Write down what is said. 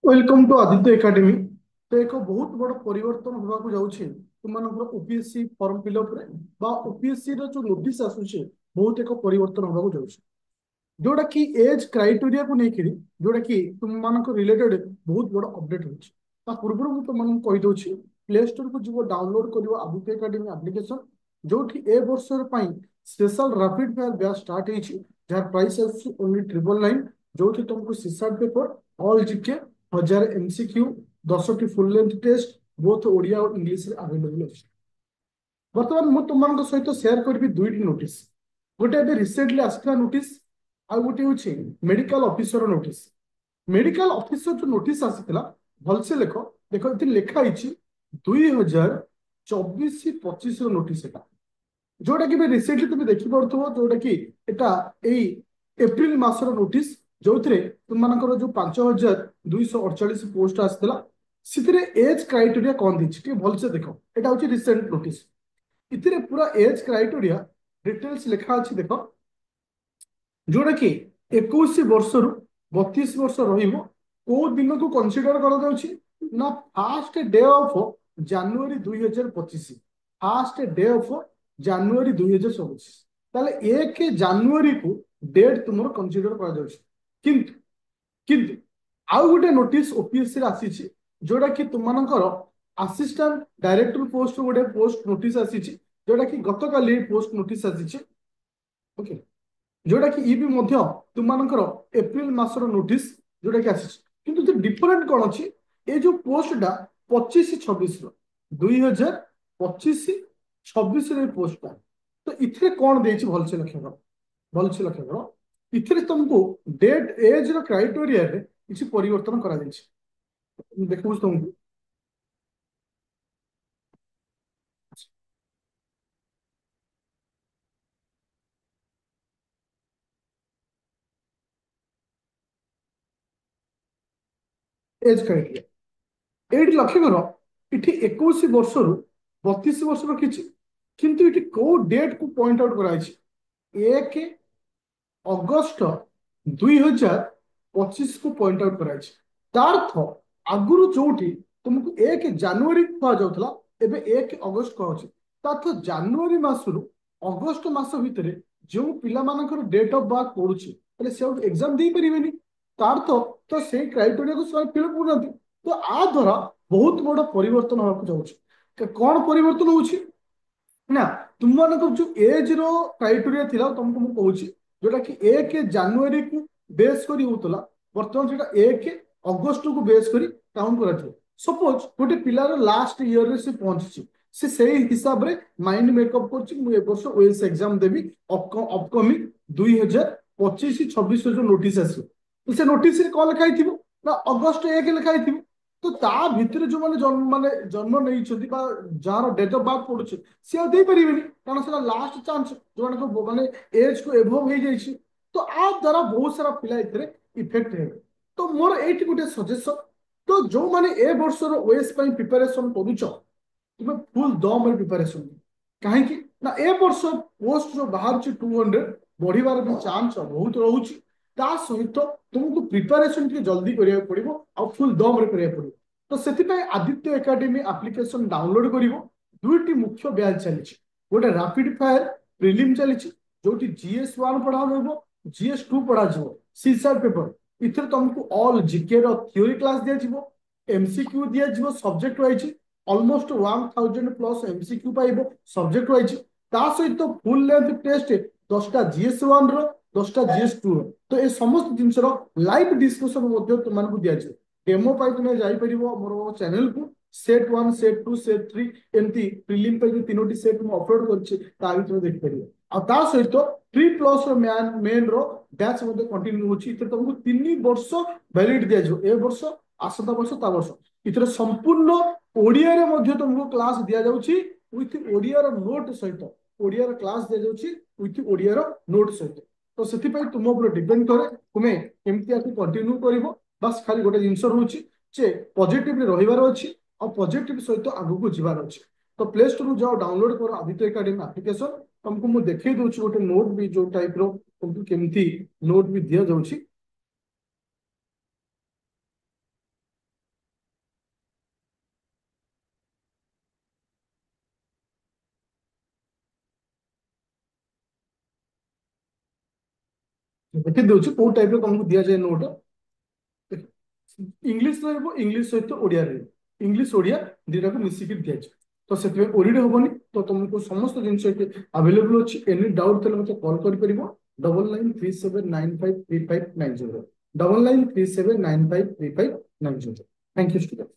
Welcome to Aditya academy. तो एक बहुत बड़ परिवर्तन होगा जाऊँगी तुम ओपीएससी फॉर्म फिलअप रे बा ओपीएससी रो जो नोटिस आसुचे बहुत एक परिवर्तन होगा जाऊँगी जोटा कि एज क्राइटेरिया को लेकर जोटा कि तुम मान रिलेटेड बहुत बड़ अपडेट होता पूर्व मुझे तुम कही दूसरी प्ले स्टोर को जीव डाउनलोड कर आदित्य एकेडमी एप्लिकेशन जो ए वर्ष special rapid fire batch start होती जार प्राइस ओनली 999 जो तुमको CSAT paper all GK 1000 MCQ 10टी full length test both Odia और इंग्लिश अवेलेबल अच्छे। बर्तमान मुझे तुम सहित सेयार करी दुईटी नोटिस गोटे रिसेंटली आसला नोटिस आ गोटे हूँ medical officer notice. Medical officer जो नोटिस आसाला भलसे लेख देख ये लिखाई 2024-25 नोटिस एटा जोटा कि रिसेंटली तुम देखिपो जोटा कि एटा एई एप्रिल मासर नोटिस जो तुम मानकर जो 5248 पोस्ट आसाला एज क्राइटेरिया कौन देती भलसे देख एटा हूँ रिसेंट नोटिस इतने पूरा एज क्राइटेरिया डिटेल्स लिखा अच्छी देख जोटा कि 21 वर्ष रु 32 वर्ष रहिबो को दिन को कंसीडर करा जाउछि ना fast day of January 2025 fast day of January 2026 ताले 1 जनवरी को डेट तुमर कंसीडर करा जाउछि किंतु किंतु आउ गोटे नोटिस ओपीएससी रे आसीछि जोटा कि तुमମାନଙ୍କର असिस्टेंट डायरेक्टर पोस्ट गोटे पोस्ट नोटिस आसीछि जोटा कि गतकाली पोस्ट नोटिस आसीछि ओके जोटा कि ये भी मध्य तुमମାନଙ୍କର एप्रिल मासर नोटिस जोटा कि आसीछि किंतु डिफरेंट कौन अच्छी ये जो पोस्टा 25-26 2025-26 पोस्टा तो इथे कौन देछि भलसे लक्ष्य करो इथे तुमको डेट एज रो क्राइटेरिया रे किसी परिवर्तन करा जाइछि देखु तुमको एज क्राइटेरिया एटी लक्ष्य करो इठी 21 वर्ष रु 32 वर्ष रखिछि किंतु इठी को डेट को पॉइंट आउट कराइछि 1 अगस्त 2025 को पॉइंट आउट कराई तार्थ आगुरु जोटी तुमको 1 जनवरी कह जाउथला एबे 1 अगस्त कहछि तार्थ जनवरी मासरु अगस्त मास भितरे जो पिला मानकर डेट ऑफ बर्थ पड़ुछि तले से एग्जाम दे परिबेनी तार्थ तो से क्राइटेरिया को सब फिल करनती तो आ द्वारा बहुत बड़ परिवर्तन होବାକୁ जाउछि कौन परिवर्तन होउछि ना तुम मानकर जो एज रो क्राइटेरिया थिला तुमको मु कहूची जोटा कि 1 जनवरी को बेस करी होतला वर्तमान सेटा 1 अगस्त को बेस करी काउंट करा थियो सपोज गोटे पिलार लास्ट ईयर रे से पहुंची से सेही हिसाब रे माइंड मेकअप करची मु ए वर्ष ओएस एग्जाम देबी अपकमिंग 2025-26 जो नोटिस आसी तो से नोटिस रे कॉल लिखाई थिबो ना अगस्त 1 लिखाई थिबो तो ता भितर जो माने जन्म नहीं छथि बा जार डेट ऑफ बर्थ पड़ुछि से आ दे परिबेनी कारण से लास्ट चांस जो माने एज को एभव हो जाइछि तो आ द्वारा बहुत सारा पिला इथरे इफेक्ट हे तो मोर एठी गुटे सजेशन तो जो माने ए वर्ष रो ओएस पई प्रिपरेशन करूछ तुमे फुल दम रे प्रिपरेशन काहे कि ना ए वर्ष पोस्ट जो बाहर 200 बढ़िबार भी चांस बहुत रहउछि ता सहित तुमको प्रिपरेशन के जल्दी करिया पड़िबो आ फुल दम रे करिया पड़िबो तो सेति आदित्य एकेडमी एप्लिकेशन डाउनलोड करिवो दुईटी मुख्य बैच चली गोटे रैपिड फायर प्रिलिम चली जोटी GS1 पढ़ा रहबो GS2 पढ़ा जिवो सीसाट पेपर इथर तुमको ऑल जीके रो थ्योरी क्लास दिया जिवो एमसीक्यू दिया जिवो subject wise almost 1000 plus MCQ पाइबो सब्जेक्ट वाइज ता सहित फुल लेंथ टेस्ट 10टा GS1 रो 10टा GS2 रो तो ए समस्त जिनसर लाइव डिस्कशन मध्ये तुमनको दिया जिवो डेमो पाई तुम जापर मोर चैनल को सेट 1 सेट 2 सेट 3 एमती प्रिलिम पे जो तीनोटी सेट मु अपलोड कर देखिपर आ सहित 3 प्लस मेन रो बैच मध्ये कंटिन्यू होची इथे तुमको 3 वर्ष वैलिड दिया जो ए वर्ष आसता वर्ष ता वर्ष इथे संपूर्ण ओडिया रे मध्ये तुमको क्लास दिया जाउची विथ ओडिया रो नोट सहित ओडिया रो क्लास दिया जाउची विथ ओडिया रो नोट सहित तो सेति तुम ऊपर डिपेंड करे तुमे केमती आकु कंटिन्यू करिवो बस खाली गोटे जिनस रोचे जे पॉजिटिव रहिबार अछि और पॉजिटिव सहित आगु को जीवार अछि तो प्ले स्टोर रु जाओ डाउनलोड करो आदित्य एकेडमी एप्लिकेशन तुमको मु देखै दोछि गोटे नोट भी जो टाइप रो तुमको केमती नोट भी दिया जाउछि देखी दूसरी कौ टाइप तुमको दि जाए नोट इंग्लीश इंग्लीश सहित ओडिया इंग्लीश ओडिया दुटा को मिसिकी दि जाए तो से ओडी हेनी तो तुमको समस्त जिन अवेलेबल अच्छी एनी डाउट थे मतलब कॉल कर 9937953590 9937953590 थैंक यू स्टूडेंट।